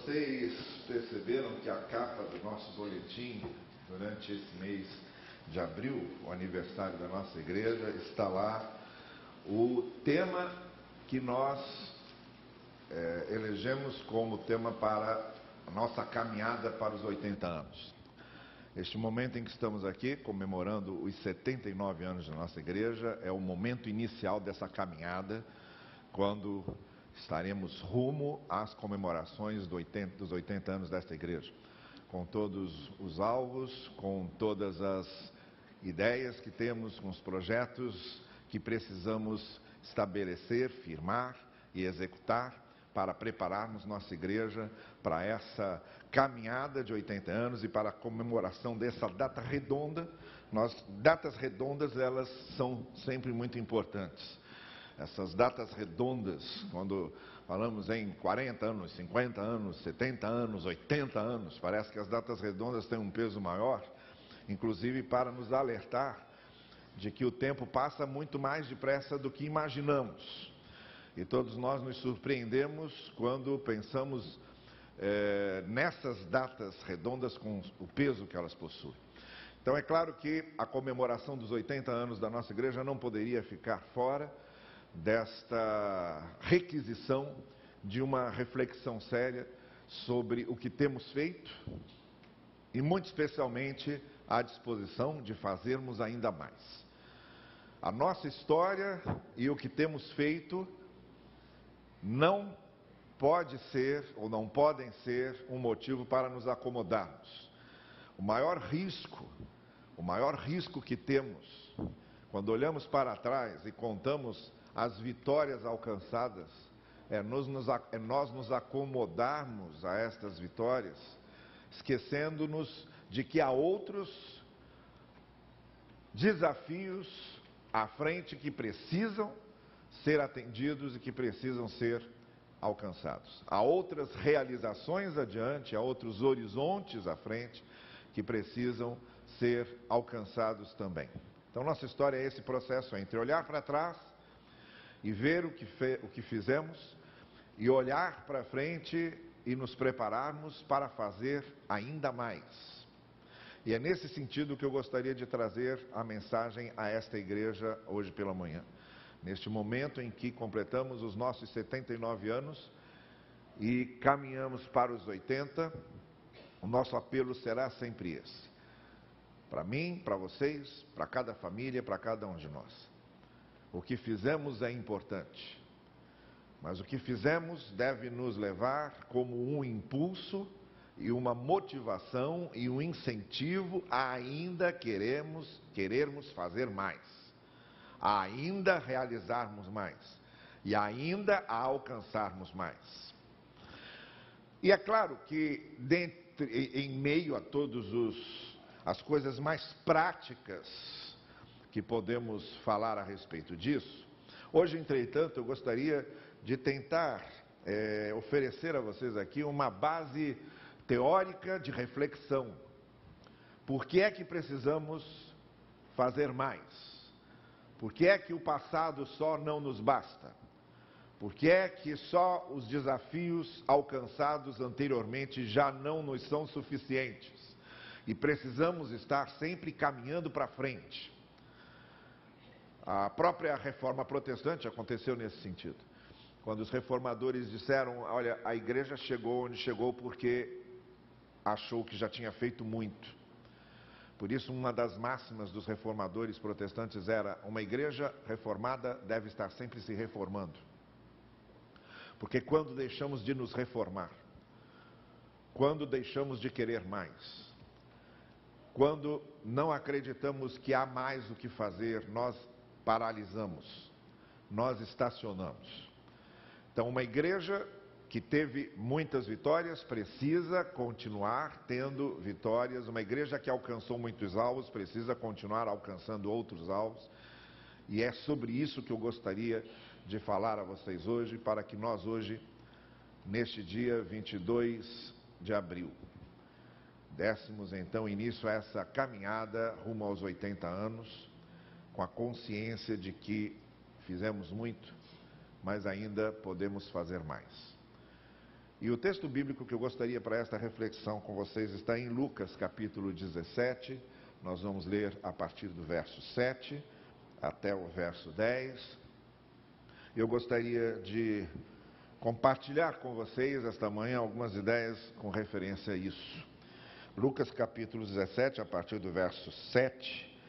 Vocês perceberam que a capa do nosso boletim, durante esse mês de abril, o aniversário da nossa igreja, está lá o tema que nós elegemos como tema para a nossa caminhada para os 80 anos. Este momento em que estamos aqui, comemorando os 79 anos da nossa igreja, é o momento inicial dessa caminhada, quando estaremos rumo às comemorações dos 80 anos desta igreja, com todos os alvos, com todas as ideias que temos, com os projetos que precisamos estabelecer, firmar e executar para prepararmos nossa igreja para essa caminhada de 80 anos e para a comemoração dessa data redonda. Datas redondas, elas são sempre muito importantes. Essas datas redondas, quando falamos em 40 anos, 50 anos, 70 anos, 80 anos, parece que as datas redondas têm um peso maior, inclusive para nos alertar de que o tempo passa muito mais depressa do que imaginamos. E todos nós nos surpreendemos quando pensamos nessas datas redondas com o peso que elas possuem. Então é claro que a comemoração dos 80 anos da nossa igreja não poderia ficar fora desta requisição de uma reflexão séria sobre o que temos feito e, muito especialmente, a disposição de fazermos ainda mais. A nossa história e o que temos feito não pode ser ou não podem ser um motivo para nos acomodarmos. O maior risco que temos quando olhamos para trás e contamos as vitórias alcançadas é nós nos acomodarmos a estas vitórias, esquecendo-nos de que há outros desafios à frente que precisam ser atendidos e que precisam ser alcançados. Há outras realizações adiante, há outros horizontes à frente que precisam ser alcançados também. Então, nossa história é esse processo entre olhar para trás e ver o que fizemos e olhar para frente e nos prepararmos para fazer ainda mais. E é nesse sentido que eu gostaria de trazer a mensagem a esta igreja hoje pela manhã. Neste momento em que completamos os nossos 79 anos e caminhamos para os 80, o nosso apelo será sempre esse. Para mim, para vocês, para cada família, para cada um de nós. O que fizemos é importante, mas o que fizemos deve nos levar como um impulso e uma motivação e um incentivo a ainda querermos fazer mais, a ainda realizarmos mais e ainda a alcançarmos mais. E é claro que em meio a todas as coisas mais práticas que podemos falar a respeito disso, hoje, entretanto, eu gostaria de tentar oferecer a vocês aqui uma base teórica de reflexão. Por que é que precisamos fazer mais? Por que é que o passado só não nos basta? Por que é que só os desafios alcançados anteriormente já não nos são suficientes? E precisamos estar sempre caminhando para frente. A própria reforma protestante aconteceu nesse sentido. Quando os reformadores disseram, olha, a igreja chegou onde chegou porque achou que já tinha feito muito. Por isso, uma das máximas dos reformadores protestantes era: uma igreja reformada deve estar sempre se reformando. Porque quando deixamos de nos reformar, quando deixamos de querer mais, quando não acreditamos que há mais o que fazer, nós paralisamos, nós estacionamos. Então, uma igreja que teve muitas vitórias precisa continuar tendo vitórias. Uma igreja que alcançou muitos alvos precisa continuar alcançando outros alvos. E é sobre isso que eu gostaria de falar a vocês hoje, para que nós hoje, neste dia 22 de abril, dessemos então início a essa caminhada rumo aos 80 anos, com a consciência de que fizemos muito, mas ainda podemos fazer mais. E o texto bíblico que eu gostaria para esta reflexão com vocês está em Lucas capítulo 17. Nós vamos ler a partir do verso 7 até o verso 10. Eu gostaria de compartilhar com vocês esta manhã algumas ideias com referência a isso. Lucas capítulo 17, a partir do verso 7,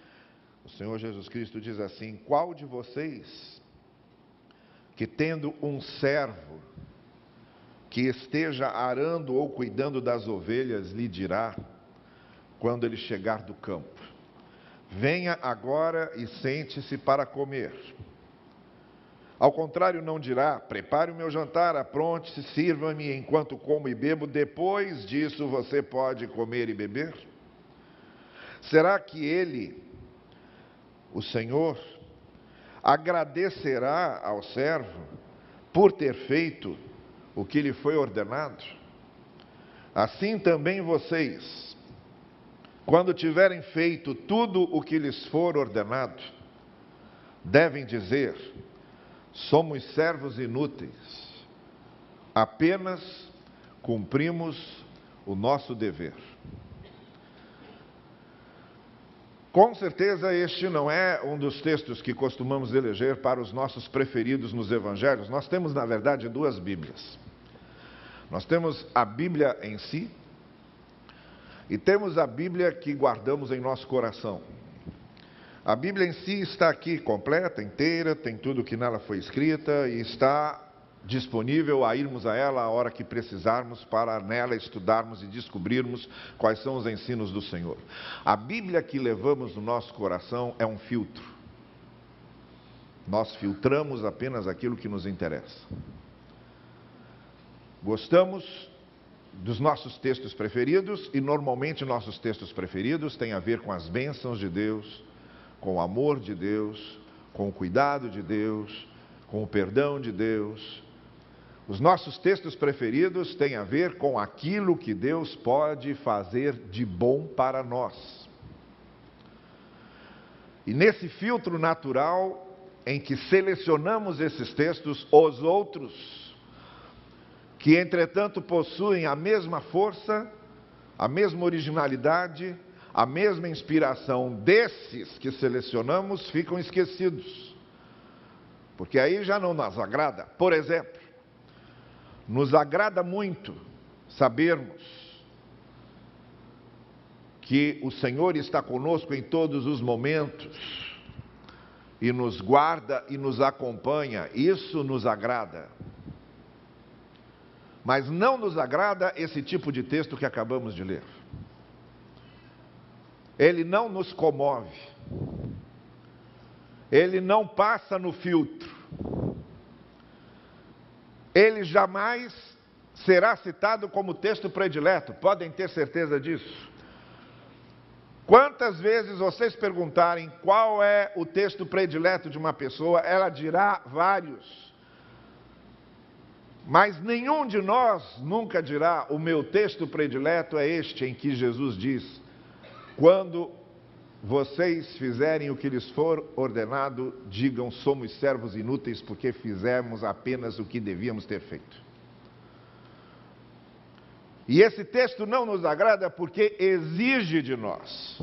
o Senhor Jesus Cristo diz assim: qual de vocês, que tendo um servo que esteja arando ou cuidando das ovelhas, lhe dirá, quando ele chegar do campo: venha agora e sente-se para comer? Ao contrário, não dirá: prepare o meu jantar, apronte-se, sirva-me enquanto como e bebo, depois disso você pode comer e beber? Será que ele, o Senhor, agradecerá ao servo por ter feito o que lhe foi ordenado? Assim também vocês, quando tiverem feito tudo o que lhes for ordenado, devem dizer: somos servos inúteis, apenas cumprimos o nosso dever. Com certeza este não é um dos textos que costumamos eleger para os nossos preferidos nos evangelhos. Nós temos, na verdade, duas Bíblias. Nós temos a Bíblia em si e temos a Bíblia que guardamos em nosso coração. A Bíblia em si está aqui completa, inteira, tem tudo o que nela foi escrita e está disponível a irmos a ela a hora que precisarmos para nela estudarmos e descobrirmos quais são os ensinos do Senhor. A Bíblia que levamos no nosso coração é um filtro. Nós filtramos apenas aquilo que nos interessa. Gostamos dos nossos textos preferidos e normalmente nossos textos preferidos têm a ver com as bênçãos de Deus, com o amor de Deus, com o cuidado de Deus, com o perdão de Deus. Os nossos textos preferidos têm a ver com aquilo que Deus pode fazer de bom para nós. E nesse filtro natural em que selecionamos esses textos, os outros, que entretanto possuem a mesma força, a mesma originalidade, a mesma inspiração desses que selecionamos, ficam esquecidos. Porque aí já não nos agrada. Por exemplo, nos agrada muito sabermos que o Senhor está conosco em todos os momentos e nos guarda e nos acompanha. Isso nos agrada. Mas não nos agrada esse tipo de texto que acabamos de ler. Ele não nos comove. Ele não passa no filtro. Ele jamais será citado como texto predileto, podem ter certeza disso. Quantas vezes vocês perguntarem qual é o texto predileto de uma pessoa, ela dirá vários. Mas nenhum de nós nunca dirá: o meu texto predileto é este em que Jesus diz: quando vocês fizerem o que lhes for ordenado, digam: somos servos inúteis porque fizemos apenas o que devíamos ter feito. E esse texto não nos agrada porque exige de nós.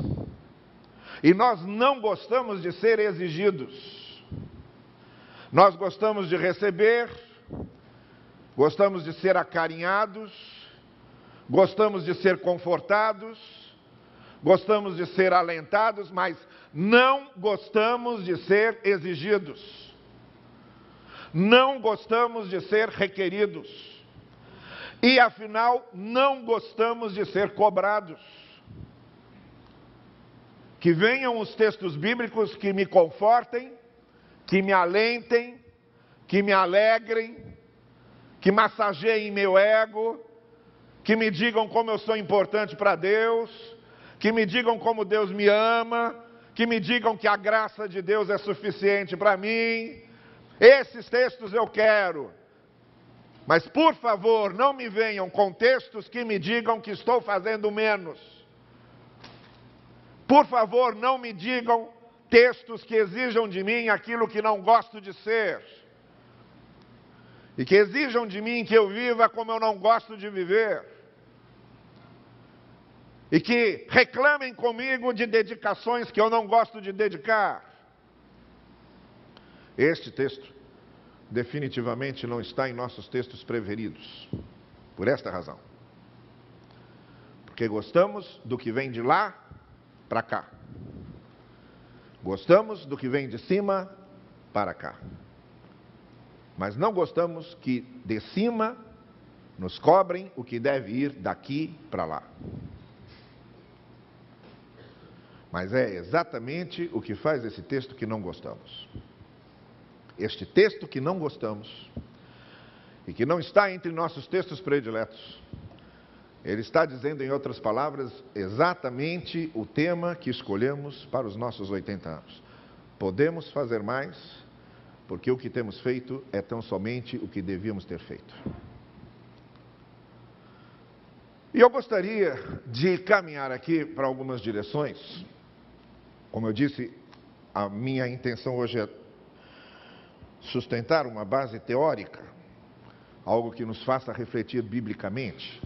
E nós não gostamos de ser exigidos. Nós gostamos de receber, gostamos de ser acarinhados, gostamos de ser confortados, gostamos de ser alentados, mas não gostamos de ser exigidos. Não gostamos de ser requeridos. E afinal, não gostamos de ser cobrados. Que venham os textos bíblicos que me confortem, que me alentem, que me alegrem, que massageiem meu ego, que me digam como eu sou importante para Deus, que me digam como Deus me ama, que me digam que a graça de Deus é suficiente para mim. Esses textos eu quero. Mas, por favor, não me venham com textos que me digam que estou fazendo menos. Por favor, não me digam textos que exijam de mim aquilo que não gosto de ser. e que exijam de mim que eu viva como eu não gosto de viver, e que reclamem comigo de dedicações que eu não gosto de dedicar. Este texto definitivamente não está em nossos textos preferidos, por esta razão. Porque gostamos do que vem de lá para cá. Gostamos do que vem de cima para cá. Mas não gostamos que de cima nos cobrem o que deve ir daqui para lá. Mas é exatamente o que faz esse texto que não gostamos. Este texto que não gostamos, e que não está entre nossos textos prediletos, ele está dizendo, em outras palavras, exatamente o tema que escolhemos para os nossos 80 anos. Podemos fazer mais, porque o que temos feito é tão somente o que devíamos ter feito. E eu gostaria de caminhar aqui para algumas direções. Como eu disse, a minha intenção hoje é sustentar uma base teórica, algo que nos faça refletir biblicamente.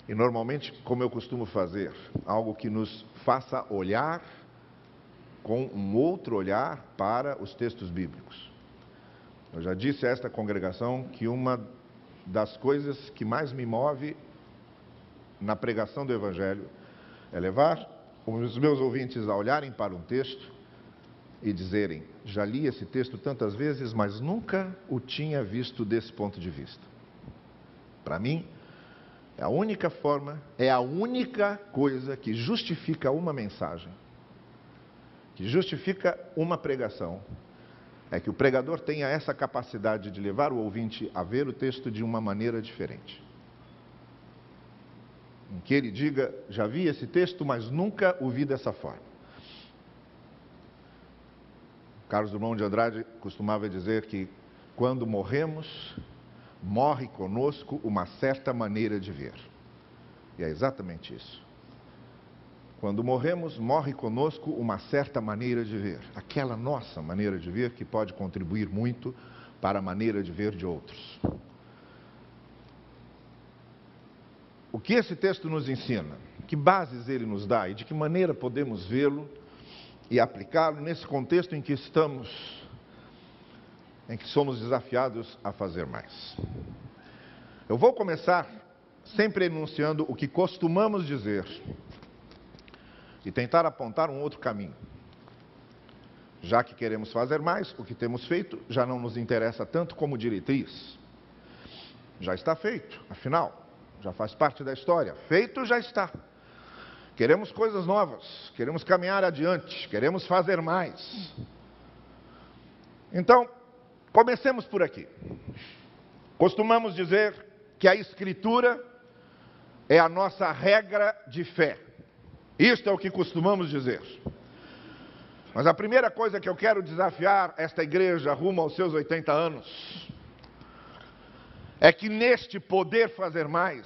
E normalmente, como eu costumo fazer, algo que nos faça olhar com um outro olhar para os textos bíblicos. Eu já disse a esta congregação que uma das coisas que mais me move na pregação do Evangelho é levar os meus ouvintes a olharem para um texto e dizerem: já li esse texto tantas vezes, mas nunca o tinha visto desse ponto de vista. Para mim, é a única forma, é a única coisa que justifica uma mensagem, que justifica uma pregação, é que o pregador tenha essa capacidade de levar o ouvinte a ver o texto de uma maneira diferente. Em que ele diga: já vi esse texto, mas nunca o vi dessa forma. Carlos Drummond de Andrade costumava dizer que quando morremos, morre conosco uma certa maneira de ver. E é exatamente isso. Quando morremos, morre conosco uma certa maneira de ver. Aquela nossa maneira de ver que pode contribuir muito para a maneira de ver de outros. O que esse texto nos ensina? Que bases ele nos dá e de que maneira podemos vê-lo e aplicá-lo nesse contexto em que estamos, em que somos desafiados a fazer mais. Eu vou começar sempre enunciando o que costumamos dizer e tentar apontar um outro caminho. Já que queremos fazer mais, o que temos feito já não nos interessa tanto como diretriz. Já está feito, afinal, já faz parte da história. Feito já está. Queremos coisas novas, queremos caminhar adiante, queremos fazer mais. Então, comecemos por aqui. Costumamos dizer que a Escritura é a nossa regra de fé. Isto é o que costumamos dizer. Mas a primeira coisa que eu quero desafiar esta igreja rumo aos seus 80 anos é que neste poder fazer mais,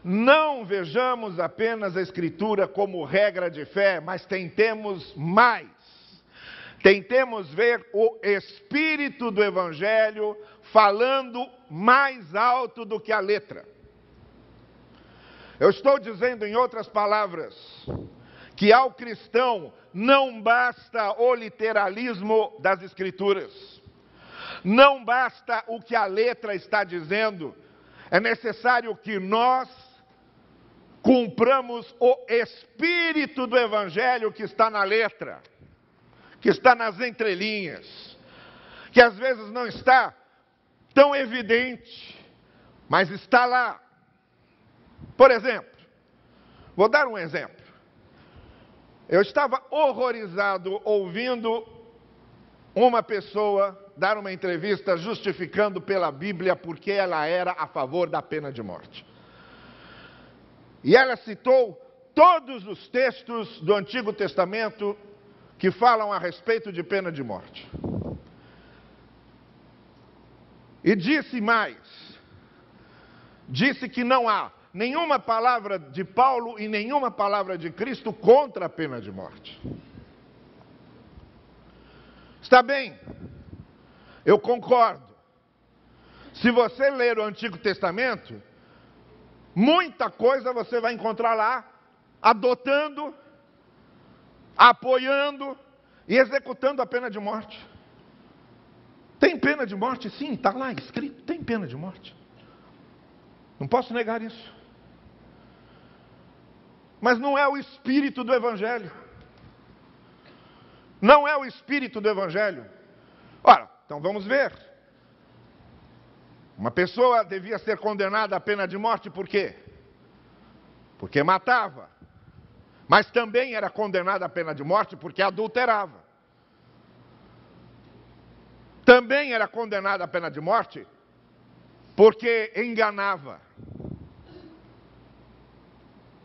não vejamos apenas a Escritura como regra de fé, mas tentemos mais. Tentemos ver o Espírito do Evangelho falando mais alto do que a letra. Eu estou dizendo, em outras palavras, que ao cristão não basta o literalismo das Escrituras. Não basta o que a letra está dizendo. É necessário que nós cumpramos o espírito do Evangelho que está na letra, que está nas entrelinhas, que às vezes não está tão evidente, mas está lá. Por exemplo, vou dar um exemplo. Eu estava horrorizado ouvindo uma pessoa dar uma entrevista justificando pela Bíblia porque ela era a favor da pena de morte. E ela citou todos os textos do Antigo Testamento que falam a respeito de pena de morte. E disse mais, disse que não há nenhuma palavra de Paulo e nenhuma palavra de Cristo contra a pena de morte. Está bem, eu concordo. Se você ler o Antigo Testamento, muita coisa você vai encontrar lá, adotando, apoiando e executando a pena de morte. Tem pena de morte? Sim, está lá escrito, tem pena de morte. Não posso negar isso. Mas não é o espírito do Evangelho. Não é o espírito do Evangelho. Ora, então vamos ver. Uma pessoa devia ser condenada à pena de morte por quê? Porque matava. Mas também era condenada à pena de morte porque adulterava. Também era condenada à pena de morte porque enganava.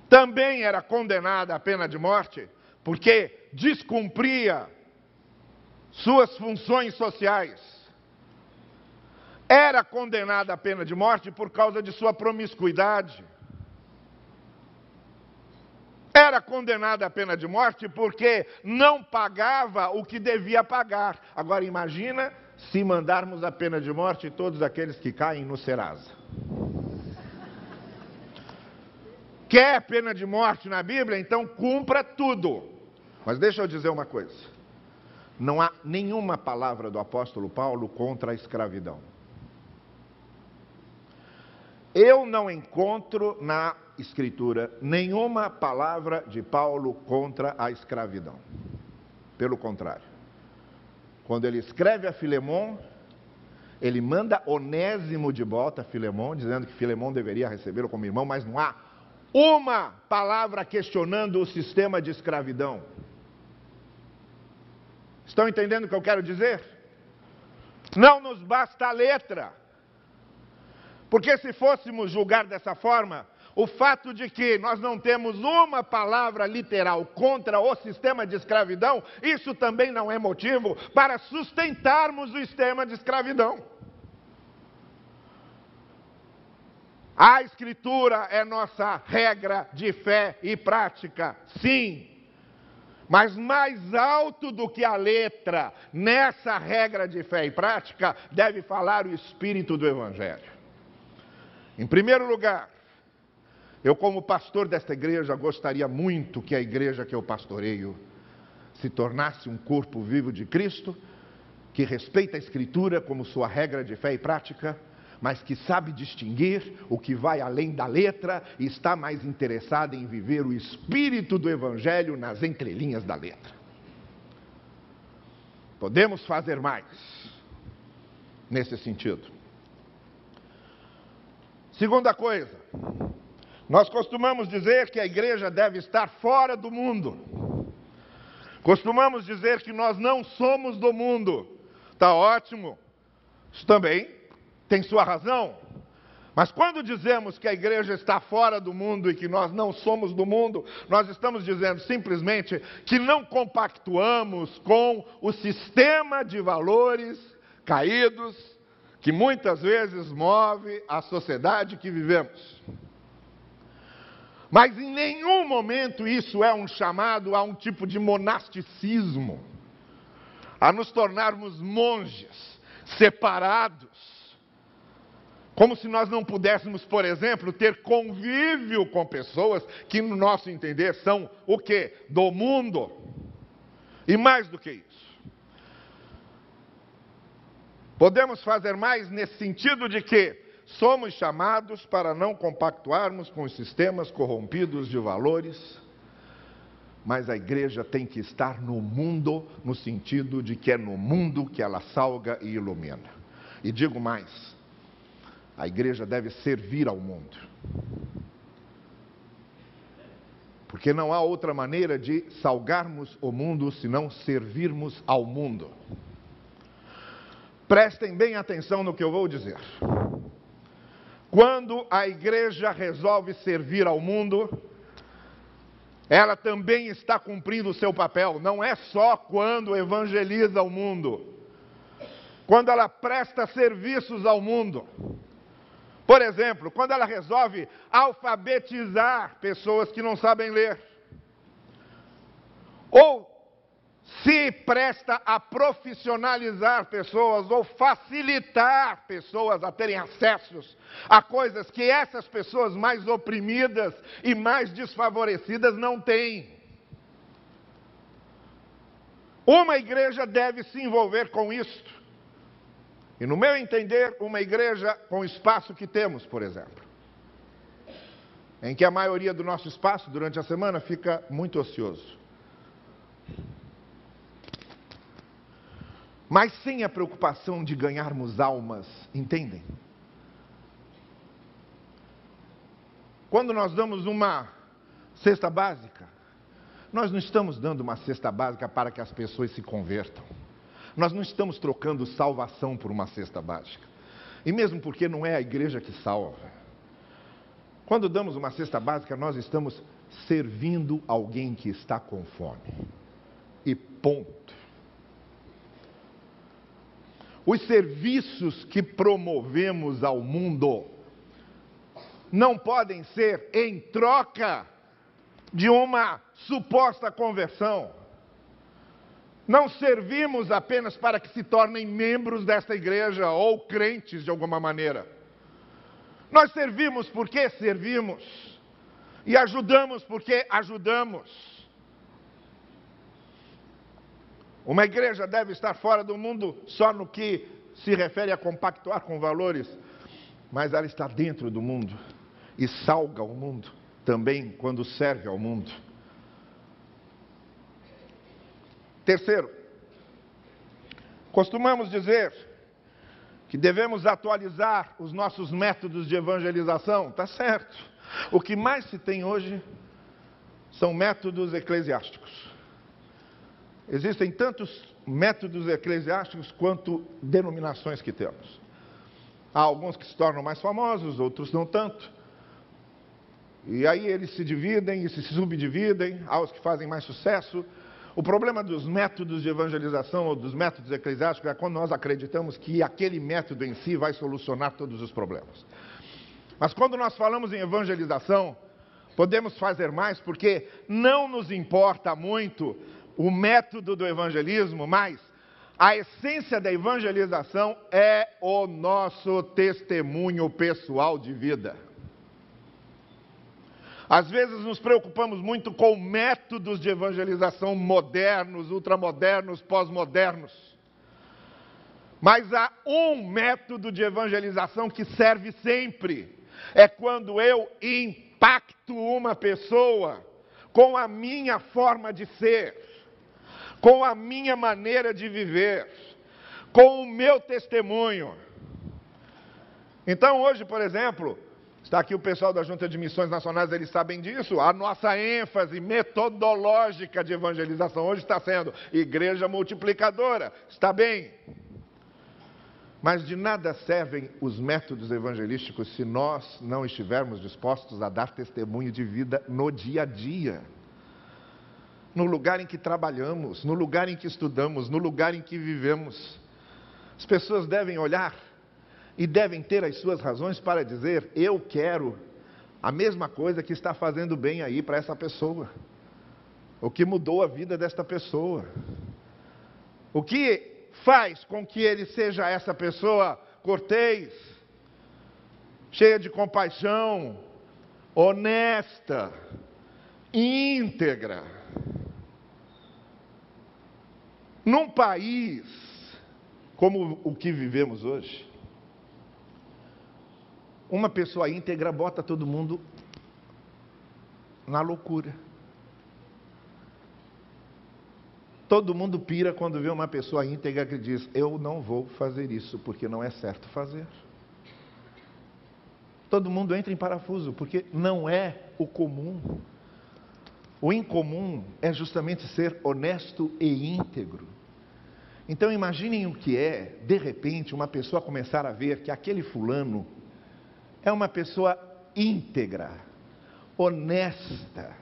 Também era condenada à pena de morte porque descumpria suas funções sociais. Era condenada à pena de morte por causa de sua promiscuidade. Era condenada à pena de morte porque não pagava o que devia pagar. Agora imagina se mandarmos a pena de morte todos aqueles que caem no Serasa. Quer pena de morte na Bíblia? Então cumpra tudo. Mas deixa eu dizer uma coisa. Não há nenhuma palavra do apóstolo Paulo contra a escravidão. Eu não encontro na Escritura nenhuma palavra de Paulo contra a escravidão. Pelo contrário. Quando ele escreve a Filemon, ele manda Onésimo de volta a Filemon, dizendo que Filemon deveria recebê-lo como irmão, mas não há uma palavra questionando o sistema de escravidão. Estão entendendo o que eu quero dizer? Não nos basta a letra. Porque se fôssemos julgar dessa forma, o fato de que nós não temos uma palavra literal contra o sistema de escravidão, isso também não é motivo para sustentarmos o sistema de escravidão. A Escritura é nossa regra de fé e prática, sim. Mas mais alto do que a letra, nessa regra de fé e prática, deve falar o Espírito do Evangelho. Em primeiro lugar, eu como pastor desta igreja gostaria muito que a igreja que eu pastoreio se tornasse um corpo vivo de Cristo, que respeita a Escritura como sua regra de fé e prática, mas que sabe distinguir o que vai além da letra e está mais interessado em viver o Espírito do Evangelho nas entrelinhas da letra. Podemos fazer mais nesse sentido. Segunda coisa, nós costumamos dizer que a igreja deve estar fora do mundo. Costumamos dizer que nós não somos do mundo. Está ótimo. Isso também tem sua razão. Mas quando dizemos que a igreja está fora do mundo e que nós não somos do mundo, nós estamos dizendo simplesmente que não compactuamos com o sistema de valores caídos que muitas vezes move a sociedade que vivemos. Mas em nenhum momento isso é um chamado a um tipo de monasticismo, a nos tornarmos monges, separados, como se nós não pudéssemos, por exemplo, ter convívio com pessoas que, no nosso entender, são o quê? Do mundo. E mais do que isso. Podemos fazer mais nesse sentido de que somos chamados para não compactuarmos com os sistemas corrompidos de valores, mas a igreja tem que estar no mundo, no sentido de que é no mundo que ela salga e ilumina. E digo mais, a igreja deve servir ao mundo. Porque não há outra maneira de salgarmos o mundo senão servirmos ao mundo. Prestem bem atenção no que eu vou dizer. Quando a igreja resolve servir ao mundo, ela também está cumprindo o seu papel. Não é só quando evangeliza o mundo. Quando ela presta serviços ao mundo. Por exemplo, quando ela resolve alfabetizar pessoas que não sabem ler. Ou se presta a profissionalizar pessoas ou facilitar pessoas a terem acessos a coisas que essas pessoas mais oprimidas e mais desfavorecidas não têm. Uma igreja deve se envolver com isto. E no meu entender, uma igreja com o espaço que temos, por exemplo, em que a maioria do nosso espaço durante a semana fica muito ocioso. Mas sem a preocupação de ganharmos almas, entendem? Quando nós damos uma cesta básica, nós não estamos dando uma cesta básica para que as pessoas se convertam. Nós não estamos trocando salvação por uma cesta básica. E mesmo porque não é a igreja que salva. Quando damos uma cesta básica, nós estamos servindo alguém que está com fome. E ponto. Os serviços que promovemos ao mundo não podem ser em troca de uma suposta conversão. Não servimos apenas para que se tornem membros desta igreja ou crentes de alguma maneira. Nós servimos porque servimos. E ajudamos porque ajudamos. Uma igreja deve estar fora do mundo só no que se refere a compactuar com valores, mas ela está dentro do mundo e salga o mundo também quando serve ao mundo. Terceiro, costumamos dizer que devemos atualizar os nossos métodos de evangelização. Está certo. O que mais se tem hoje são métodos eclesiásticos. Existem tantos métodos eclesiásticos quanto denominações que temos. Há alguns que se tornam mais famosos, outros não tanto. E aí eles se dividem e se subdividem, há os que fazem mais sucesso. O problema dos métodos de evangelização ou dos métodos eclesiásticos é quando nós acreditamos que aquele método em si vai solucionar todos os problemas. Mas quando nós falamos em evangelização, podemos fazer mais porque não nos importa muito o método do evangelismo, mas a essência da evangelização é o nosso testemunho pessoal de vida. Às vezes nos preocupamos muito com métodos de evangelização modernos, ultramodernos, pós-modernos. Mas há um método de evangelização que serve sempre. É quando eu impacto uma pessoa com a minha forma de ser, com a minha maneira de viver, com o meu testemunho. Então hoje, por exemplo, está aqui o pessoal da Junta de Missões Nacionais, eles sabem disso. A nossa ênfase metodológica de evangelização hoje está sendo igreja multiplicadora. Está bem. Mas de nada servem os métodos evangelísticos se nós não estivermos dispostos a dar testemunho de vida no dia a dia. No lugar em que trabalhamos, no lugar em que estudamos, no lugar em que vivemos. As pessoas devem olhar e devem ter as suas razões para dizer: eu quero a mesma coisa que está fazendo bem aí para essa pessoa. O que mudou a vida desta pessoa. O que faz com que ele seja essa pessoa cortês, cheia de compaixão, honesta, íntegra. Num país como o que vivemos hoje, uma pessoa íntegra bota todo mundo na loucura. Todo mundo pira quando vê uma pessoa íntegra que diz: eu não vou fazer isso porque não é certo fazer. Todo mundo entra em parafuso porque não é o comum. O incomum é justamente ser honesto e íntegro. Então imaginem o que é, de repente, uma pessoa começar a ver que aquele fulano é uma pessoa íntegra, honesta,